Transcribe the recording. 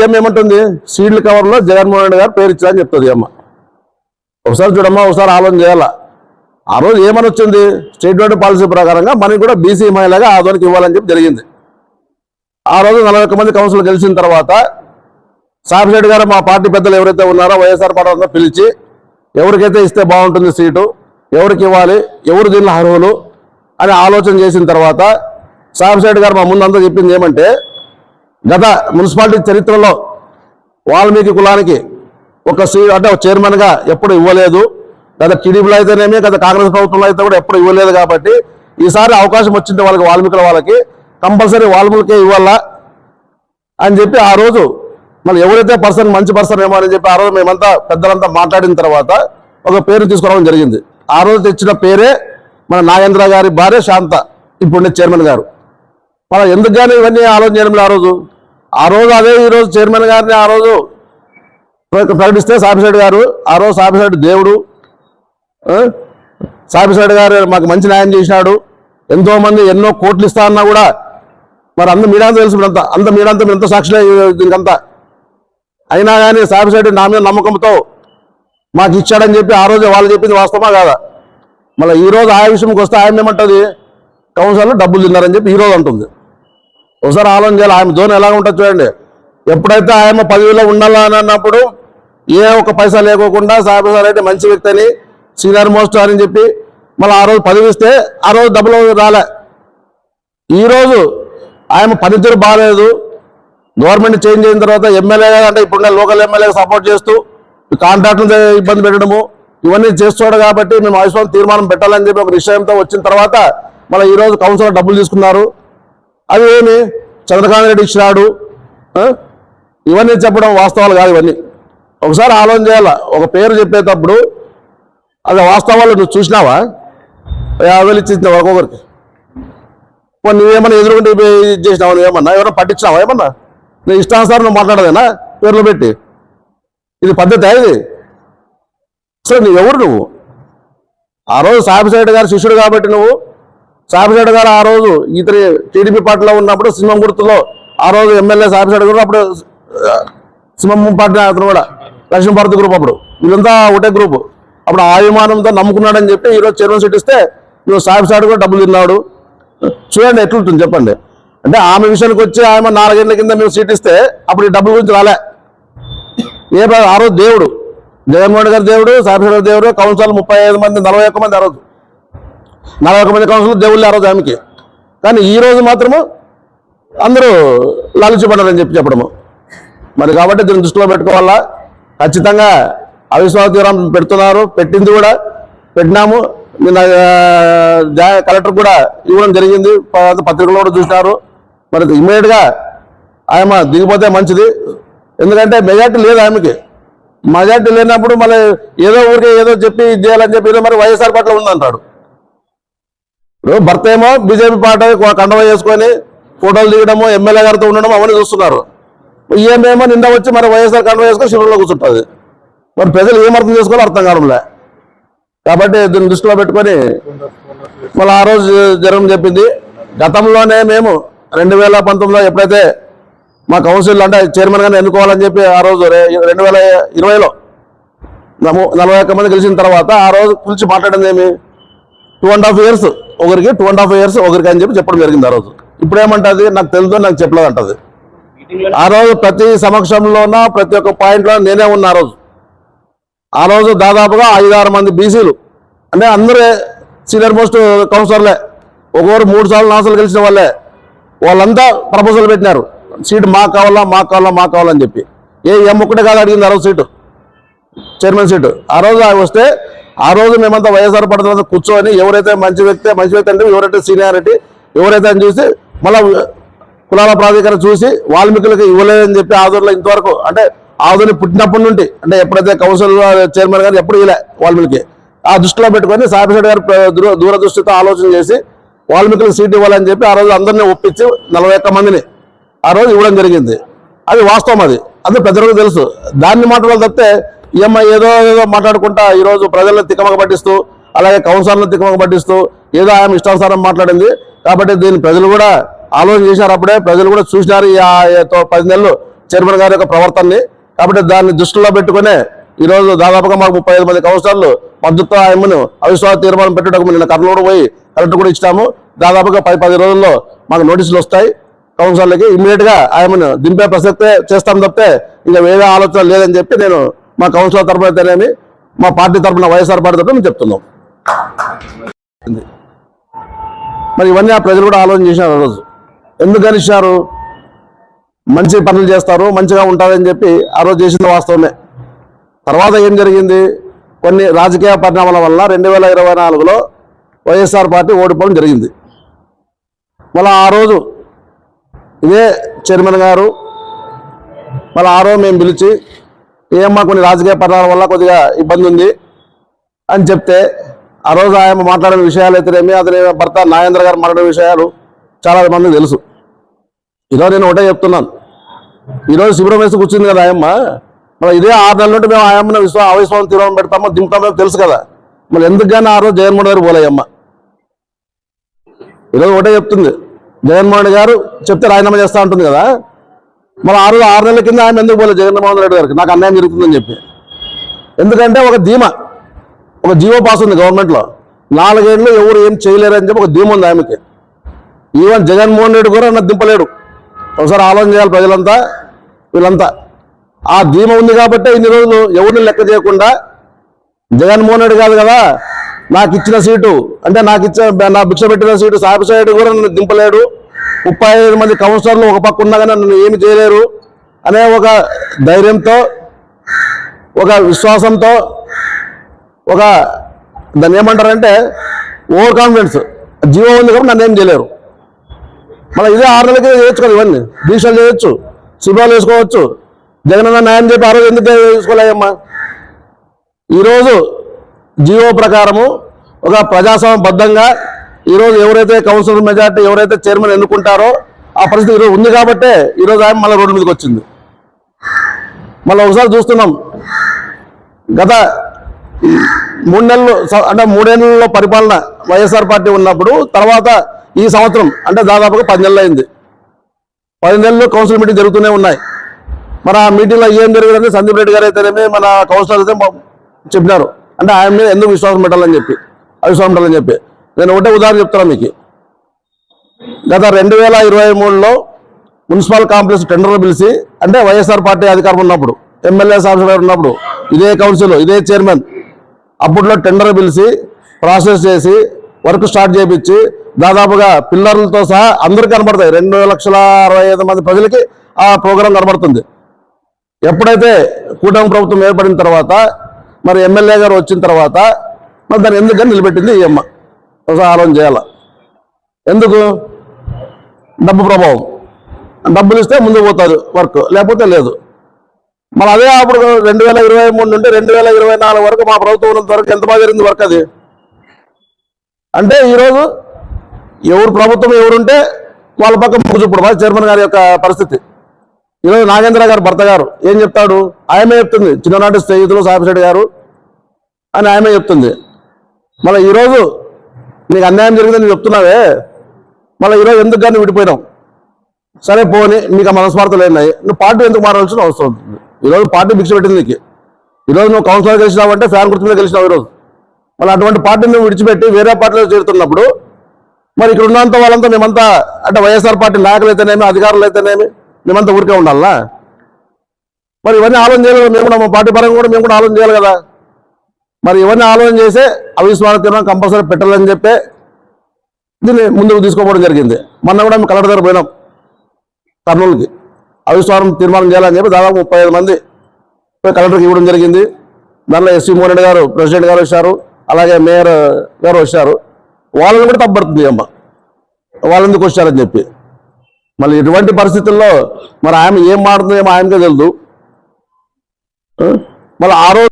ఏమేమంటుంది సీడ్ల కవర్లో జగన్మోహన్ రెడ్డి గారు పేరు ఇచ్చారని చెప్తుంది అమ్మ. ఒకసారి చూడమ్మా, ఒకసారి ఆలోచన చేయాల. ఆ రోజు ఏమని వచ్చింది, స్టేట్ బోర్డు పాలసీ ప్రకారంగా మనకి కూడా బీసీ మహిళగా ఆదోనికి ఇవ్వాలని చెప్పి జరిగింది. ఆ రోజు 41 మంది కౌన్సిల్ గెలిచిన తర్వాత సాబిరెడ్డి గారు మా పార్టీ పెద్దలు ఎవరైతే ఉన్నారో వైఎస్ఆర్ పార్టీ పిలిచి ఎవరికైతే ఇస్తే బాగుంటుంది సీటు, ఎవరికి ఇవ్వాలి, ఎవరు దీనిలో అర్హులు అని ఆలోచన చేసిన తర్వాత సాబిరెడ్డి గారు మా ముందంతా చెప్పింది ఏమంటే, గత మున్సిపాలిటీ చరిత్రలో వాల్మీకి కులానికి ఒక సీట్ అంటే చైర్మన్గా ఎప్పుడు ఇవ్వలేదు. గత టీడీపీలో అయితేనేమి, గత కాంగ్రెస్ ప్రభుత్వంలో అయితే కూడా ఎప్పుడు ఇవ్వలేదు. కాబట్టి ఈసారి అవకాశం వచ్చింది వాళ్ళకి, వాల్మీకుల వాళ్ళకి కంపల్సరీ వాల్మీకే ఇవ్వాలా అని చెప్పి ఆ రోజు మళ్ళీ ఎవరైతే మంచి పర్సన్ ఏమో అని చెప్పి ఆ రోజు మేమంతా పెద్దలంతా మాట్లాడిన తర్వాత ఒక పేరు తీసుకురావడం జరిగింది. ఆ రోజు తెచ్చిన పేరే మన నాగేంద్ర గారి భార్య శాంత, ఇప్పుడు చైర్మన్ గారు. మన ఎందుకు కానీ ఇవన్నీ ఆలోచన చేయడం ఆ రోజు అదే ఈరోజు చైర్మన్ గారిని ఆ రోజు ప్రకటిస్తే సాబిరెడ్డి గారు, ఆ రోజు సాబిరెడ్డి దేవుడు, సాబిరెడ్డి గారు మాకు మంచి న్యాయం చేసినాడు, ఎంతో మంది ఎన్నో కోట్లు ఇస్తా అన్నా కూడా మరి అంత మీడియాతో తెలుసు, అంత మీడియాతో ఎంత సాక్షులే దీనికంతా. అయినా కానీ సాబిరెడ్డి నా మీద నమ్మకంతో మాకు ఇచ్చాడని చెప్పి ఆ రోజు వాళ్ళు చెప్పింది వాస్తవమా కాదా? మళ్ళీ ఈరోజు ఆ విషయంకి వస్తే ఆయన ఏమంటుంది, కౌన్సిల్లో డబ్బులు తిన్నారని చెప్పి ఈరోజు అంటుంది. ఒకసారి ఆలోచన చేయాలి. ఆయన జోన్ ఎలా ఉంటుంది చూడండి. ఎప్పుడైతే ఆయన పదవిలో ఉండాలని అన్నప్పుడు ఏ ఒక్క పైసా లేకోకుండా సాబిరెడ్డి మంచి వ్యక్తి అని, సీనియర్ మోస్ట్ అని చెప్పి మళ్ళీ ఆ రోజు పదవి ఇస్తే ఆ రోజు డబ్బులు రాలే. ఈరోజు ఆయన పనితీరు బాగాలేదు. గవర్నమెంట్ చేంజ్ అయిన తర్వాత ఎమ్మెల్యే అంటే ఇప్పుడు లోకల్ ఎమ్మెల్యేగా సపోర్ట్ చేస్తూ కాంట్రాక్టులు ఇబ్బంది పెట్టడము ఇవన్నీ చేస్తున్నాడు. కాబట్టి మేము అవిశ్వాసం తీర్మానం పెట్టాలని చెప్పి ఒక నిశ్చయంతో వచ్చిన తర్వాత మళ్ళీ ఈరోజు కౌన్సిలర్ డబ్బులు తీసుకున్నారు. అవి ఏమి చంద్రకాంత్ రెడ్డి ఇచ్చినాడు, ఇవన్నీ చెప్పడం వాస్తవాలు కాదు. ఇవన్నీ ఒకసారి ఆలోచన చేయాల. ఒక పేరు చెప్పేటప్పుడు అది వాస్తవాలు నువ్వు చూసినావా? 50,000 ఇచ్చింది ఒక్కొక్కరికి. నువ్వేమన్నా ఎదురుకుంటే ఇది చేసినావా? నువ్వేమన్నా ఎవరైనా పట్టించినావా? ఏమన్నా నీ ఇష్టానుసారం నువ్వు మాట్లాడదేనా పేర్లు పెట్టి? ఇది పద్ధతి ఇది? అసలు నువ్వు ఎవరు? నువ్వు ఆ రోజు సాబిరెడ్డి గారు శిష్యుడు కాబట్టి నువ్వు సాబిరెడ్డి గారు ఆ రోజు ఇతని టీడీపీ పార్టీలో ఉన్నప్పుడు సింహం గుర్తులో ఆ రోజు ఎమ్మెల్యే సాబిరెడ్డి గారు అప్పుడు సింహం పార్టీ అతను కూడా లక్ష్మీభారతి గ్రూప్, అప్పుడు వీళ్ళంతా ఒకటే గ్రూపు. అప్పుడు ఆ విమానంతో నమ్ముకున్నాడని చెప్పి ఈరోజు చైర్మన్ సీట్ ఇస్తే నువ్వు సాబిరెడ్డి కూడా డబ్బులు తిన్నాడు. చూడండి ఎట్లుంటుంది చెప్పండి. అంటే ఆమె విషయానికి వచ్చి ఆమె 4 ఏళ్ల కింద మేము సీట్ ఇస్తే అప్పుడు ఈ డబ్బుల గురించి రాలే. ఆ రోజు దేవుడు జగన్మోహన్ గారి దేవుడు, సాబిరెడ్డి దేవుడు, కౌన్సిలర్ 35 మంది 41 మంది ఆ రోజు 41 మంది కౌన్సిలర్ దేవుళ్ళు ఆ రోజు ఆమెకి. కానీ ఈ రోజు మాత్రము అందరూ లాలుచిపడ్డారని చెప్పడము మరి. కాబట్టి దీన్ని దృష్టిలో పెట్టుకోవాలా. ఖచ్చితంగా అవిశ్వాస తీర్మానం పెడుతున్నారు, పెట్టింది కూడా పెట్టినాము. కలెక్టర్ కూడా ఇవ్వడం జరిగింది, పత్రికలో కూడా చూసినారు. మరి ఇమ్మీడియట్గా ఆమె దిగిపోతే మంచిది. ఎందుకంటే మెజార్టీ లేదు ఆమెకి. మెజార్టీ లేనప్పుడు మళ్ళీ ఏదో ఊరికే ఏదో చెప్పి చేయాలని చెప్పి మరి వైఎస్ఆర్ పార్టీలో ఉందంటాడు. ఇప్పుడు భర్త ఏమో బీజేపీ పార్టీ కండవ చేసుకొని ఫోటోలు దిగడము, ఎమ్మెల్యే గారితో ఉండడం అవన్నీ చూస్తున్నారు. ఏమేమో నిండా వచ్చి మరి వైఎస్ఆర్ కండవ చేసుకొని శిబిరంలో కూర్చుంటుంది. మరి ప్రజలు ఏం అర్థం చేసుకోవాలో అర్థం కావడంలే. కాబట్టి దీన్ని దృష్టిలో పెట్టుకొని మళ్ళీ ఆ రోజు జరగడం చెప్పింది. గతంలోనే మేము 2019లో ఎప్పుడైతే మా కౌన్సిల్ అంటే చైర్మన్ గారిని ఎన్నుకోవాలని చెప్పి ఆ రోజు 2020లో 41 మంది గెలిచిన తర్వాత ఆ రోజు పిలిచి మాట్లాడింది ఏమి 2.5 years ఒకరికి, 2.5 years ఒకరికి అని చెప్పడం జరిగింది ఆ రోజు. ఇప్పుడు ఏమంటుంది, నాకు తెలుసు నాకు చెప్పలేదు అంటది. ఆ రోజు ప్రతి సమక్షంలోన ప్రతి ఒక్క పాయింట్లో నేనే ఉన్నా. ఆ రోజు దాదాపుగా 5-6 మంది బీసీలు అంటే అందరూ సీనియర్ మోస్ట్ కౌన్సిలర్లే, ఒక్కొక్కరు 3 సార్లు 4 సార్లు గెలిచిన వాళ్ళే. వాళ్ళంతా ప్రపోజల్ పెట్టినారు, సీటు మాకు కావాలా మాకు కావాలా మాకు కావాలని చెప్పి. ఒక్కటే కాదు అడిగింది ఆ రోజు సీటు, చైర్మన్ సీటు. ఆ రోజు వస్తే ఆ రోజు మేమంతా వైఎస్ఆర్ పార్టీ కూర్చొని ఎవరైతే మంచి వ్యక్తి అంటే ఎవరైతే సీనియారిటీ ఎవరైతే అని చూసి మళ్ళీ కులాల ప్రాధికారం చూసి వాల్మీకులకి ఇవ్వలేదని చెప్పి ఆదూరులో ఇంతవరకు అంటే ఆదూరిని పుట్టినప్పటి నుండి అంటే ఎప్పుడైతే కౌన్సిల్ చైర్మన్ గారు ఎప్పుడు ఇవ్వలే వాల్మీకి. ఆ దృష్టిలో పెట్టుకొని సాబిరెడ్డి గారు దూరదృష్టితో ఆలోచన చేసి వాల్మీకులకు సీట్ ఇవ్వాలని చెప్పి ఆ రోజు అందరినీ ఒప్పించి 41 మందిని ఆ రోజు ఇవ్వడం జరిగింది. అది వాస్తవం, అది ప్రజలకు తెలుసు. దాన్ని మాట్లాడాలి తప్పితే ఏదో మాట్లాడుకుంటా ఈరోజు ప్రజలను తికమక పట్టిస్తూ అలాగే కౌన్సిలర్లను తికమక పట్టిస్తూ ఏదో ఆమె ఇష్టానుసారం మాట్లాడింది. కాబట్టి దీన్ని ప్రజలు కూడా ఆలోచన చేశారు. అప్పుడే ప్రజలు కూడా చూసినారు. 10 నెలలు చైర్మన్ గారి యొక్క ప్రవర్తనని. కాబట్టి దాన్ని దృష్టిలో పెట్టుకునే ఈరోజు దాదాపుగా మాకు 35 మంది కౌన్సిలర్లు మద్దతు ఆయమ్మను అవిశ్వాస తీర్మానం పెట్టడానికి నిన్న కర్నూలు పోయి కలెక్టర్ కూడా ఇచ్చాము. దాదాపుగా 10 రోజుల్లో మాకు నోటీసులు వస్తాయి కౌన్సిలర్లకి. ఇమ్మీడియట్ గా ఆయమ్మను దింపే ప్రసక్తే చేస్తాం తప్పితే ఇంకా వేరే ఆలోచన లేదని చెప్పి నేను మా కౌన్సిలర్ తరఫున అయితేనేమి మా పార్టీ తరఫున వైఎస్ఆర్ పార్టీ తరఫున మేము చెప్తున్నాం. మరి ఇవన్నీ ఆ ప్రజలు కూడా ఆలోచన చేశారు. ఆ రోజు ఎందుకని ఇచ్చారు? మంచి పనులు చేస్తారు, మంచిగా ఉంటారని చెప్పి ఆ రోజు చేసిన వాస్తవమే. తర్వాత ఏం జరిగింది? కొన్ని రాజకీయ పరిణామాల వల్ల 2024లో వైఎస్ఆర్ పార్టీ ఓడిపోవడం జరిగింది. మళ్ళీ ఆ రోజు ఇదే చైర్మన్ గారు మళ్ళీ ఆ రోజు మేము పిలిచి ఏమ్మా కొన్ని రాజకీయ పరిణామాల వల్ల కొద్దిగా ఇబ్బంది ఉంది అని చెప్తే ఆ రోజు ఆయన మాట్లాడిన విషయాలు అయితేనేమి అతని భర్త నాగేంద్ర గారు మాట్లాడిన విషయాలు చాలా మందికి తెలుసు. ఈరోజు నేను ఒకటే చెప్తున్నాను, ఈరోజు శిబిరం వేసి కూర్చుంది కదా ఆయమ్మ, మళ్ళీ ఇదే 6 నెలల నుండి మేము ఆయమ్మను అవిశ్వాసం తీర్మానం పెడతామో దింపుతామో తెలుసు కదా, మళ్ళీ ఎందుకు కానీ ఆ రోజు జగన్మోహన్ గారు పోలేయమ్మ. ఈరోజు ఒకటే చెప్తుంది, జగన్మోహన్ రెడ్డి గారు చెప్తే రాజీనామా చేస్తా ఉంటుంది కదా, మళ్ళీ ఆ రోజు 6 నెలల కింద ఆయన ఎందుకు పోలేదు జగన్మోహన్ రెడ్డి గారికి నాకు అన్యాయం జరుగుతుందని చెప్పి. ఎందుకంటే ఒక ధీమా, ఒక జీవో పాస్ ఉంది గవర్నమెంట్లో, 4 ఏళ్ళు ఎవరు ఏం చేయలేరని చెప్పి ఒక ధీమా ఉంది ఆమెకి. ఈవెన్ జగన్మోహన్ రెడ్డి కూడా అన్న దింపలేడు. ఒకసారి ఆలోచన చేయాలి ప్రజలంతా, వీళ్ళంతా. ఆ ధీమా ఉంది కాబట్టి ఇన్ని రోజులు ఎవరిని లెక్క చేయకుండా జగన్మోహన్ రెడ్డి కాదు కదా నాకు ఇచ్చిన సీటు అంటే నా భిక్ష పెట్టిన సీటు సాబిసాయిడు కూడా నన్ను దింపలేడు, 35 మంది కౌన్సిలర్లు ఒక పక్క ఉన్నా కానీ నన్ను ఏమి చేయలేరు అనే ఒక ధైర్యంతో, ఒక విశ్వాసంతో, ఒక దాన్ని ఏమంటారంటే ఓవర్ కాన్ఫిడెన్స్, జీవో ఉంది కాబట్టి నన్ను ఏం చేయలేరు. మళ్ళీ ఇదే 6 నెలలకి చేయొచ్చు కదా, ఇవన్నీ దీక్షలు చేయొచ్చు, శిబిరాలు వేసుకోవచ్చు. జగనన్న న్యాయం చెప్పి ఆ రోజు ఎందుకు చేసుకోలేమ్మా? ఈరోజు జీవో ప్రకారము ఒక ప్రజాస్వామ్యబద్ధంగా ఈరోజు ఎవరైతే కౌన్సిలర్ మెజార్టీ ఎవరైతే చైర్మన్ ఎన్నుకుంటారో ఆ పరిస్థితి ఈరోజు ఉంది కాబట్టే ఈరోజు ఆయన మళ్ళీ రోడ్డు మీదకి వచ్చింది. మళ్ళీ ఒకసారి చూస్తున్నాం, గత 3 నెలలు అంటే 3 ఏళ్ళలో పరిపాలన వైఎస్ఆర్ పార్టీ ఉన్నప్పుడు తర్వాత ఈ సంవత్సరం అంటే దాదాపుగా 10 నెలలు అయింది. 10 నెలలు కౌన్సిల్ మీటింగ్ జరుగుతూనే ఉన్నాయి. మరి ఆ మీటింగ్లో ఏం జరిగిందంటే సందీప్ రెడ్డి గారు అయితేనేమి మన కౌన్సిలర్ అయితే చెప్పినారు అంటే ఆయన మీద ఎందుకు విశ్వాసం పెట్టాలని చెప్పి, అవిశ్వాసం పెట్టాలని చెప్పి. నేను ఒకటే ఉదాహరణ చెప్తాను మీకు. గత 2023లో మున్సిపల్ కాంప్లెక్స్ టెండర్లు పిలిచి అంటే వైఎస్ఆర్ పార్టీ అధికారం ఉన్నప్పుడు ఎమ్మెల్యే సాంసద్ ఉన్నప్పుడు ఇదే కౌన్సిల్ ఇదే చైర్మన్ అప్పట్లో టెండర్ పిలిచి ప్రాసెస్ చేసి వర్క్ స్టార్ట్ చేయించి దాదాపుగా పిల్లర్లతో సహా అందరికీ కనబడతాయి. 2,65,000 మంది ప్రజలకి ఆ ప్రోగ్రాం కనబడుతుంది. ఎప్పుడైతే కూటమి ప్రభుత్వం ఏర్పడిన తర్వాత మరి ఎమ్మెల్యే గారు వచ్చిన తర్వాత మరి దాన్ని ఎందుకని నిలబెట్టింది ఈ అమ్మ. ఒకసారి ఆలోచన చేయాల. ఎందుకు? డబ్బు ప్రభావం. డబ్బులు ఇస్తే ముందుకు పోతారు వర్క్, లేకపోతే లేదు. మళ్ళీ అదే అప్పుడు 2023 నుండి 2024 వరకు మా ప్రభుత్వం ఉన్నంత వరకు ఎంత బాగా జరిగింది వర్క్ అది. అంటే ఈరోజు ఎవరు ప్రభుత్వం ఎవరుంటే వాళ్ళ పక్క మొగ్గు చూపుడు చైర్మన్ గారి యొక్క పరిస్థితి. ఈరోజు నాగేంద్ర గారు భర్త గారు ఏం చెప్తాడు? ఆయమే చెప్తుంది, చిన్ననాటి స్నేహితులు సాబిరెడ్డి గారు అని ఆయమే చెప్తుంది. మళ్ళీ ఈరోజు నీకు అన్యాయం జరిగిందని నువ్వు చెప్తున్నావే, మళ్ళీ ఈరోజు ఎందుకు కానీ విడిపోయినావు? సరే పోని, నీకు ఆ మనస్వార్థలు ఉన్నాయి, నువ్వు పార్టీ ఎందుకు మారాల్సిన అవసరం ఉంటుంది? ఈరోజు పార్టీ భిక్ష పెట్టింది నీకు. ఈరోజు నువ్వు కౌన్సిలర్ గెలిచినావు అంటే ఫ్యాన్ గుర్తు మీద గెలిచినావు ఈరోజు. మళ్ళీ అటువంటి పార్టీని నువ్వు విడిచిపెట్టి వేరే పార్టీలో చేరుతున్నప్పుడు మరి ఇక్కడ ఉన్నంత వాళ్ళంతా మేమంతా అంటే వైఎస్ఆర్ పార్టీ నాయకులు అయితేనేమి అధికారులు అయితేనేమి మేమంతా ఊరికే ఉండాలా? మరి ఇవన్నీ ఆలోచన చేయాలి కదా, మేము కూడా మా పార్టీ పరంగా కూడా మేము కూడా ఆలోచన చేయాలి కదా. మరి ఇవన్నీ ఆలోచన చేసే అవిశ్వాస తీర్మానం కంపల్సరీ పెట్టాలని చెప్పి దీన్ని ముందుకు తీసుకోవడం జరిగింది. మొన్న కూడా మేము కలెక్టర్ దగ్గర పోయినాం కర్నూలుకి, అవిశ్వాసం తీర్మానం చేయాలని చెప్పి దాదాపు 35 మంది కలెక్టర్కి ఇవ్వడం జరిగింది. దానిలో ఎస్సీ మోహన్ రెడ్డి గారు ప్రెసిడెంట్ గారు వచ్చారు, అలాగే మేయర్ గారు వచ్చారు. వాళ్ళని కూడా తప్పబడుతుంది అమ్మ, వాళ్ళు ఎందుకు వచ్చారని చెప్పి. మళ్ళీ ఇటువంటి పరిస్థితుల్లో మరి ఆమె ఏం మారుతుందో ఏమో ఆయనకే తెలుసు. మళ్ళీ ఆ రోజు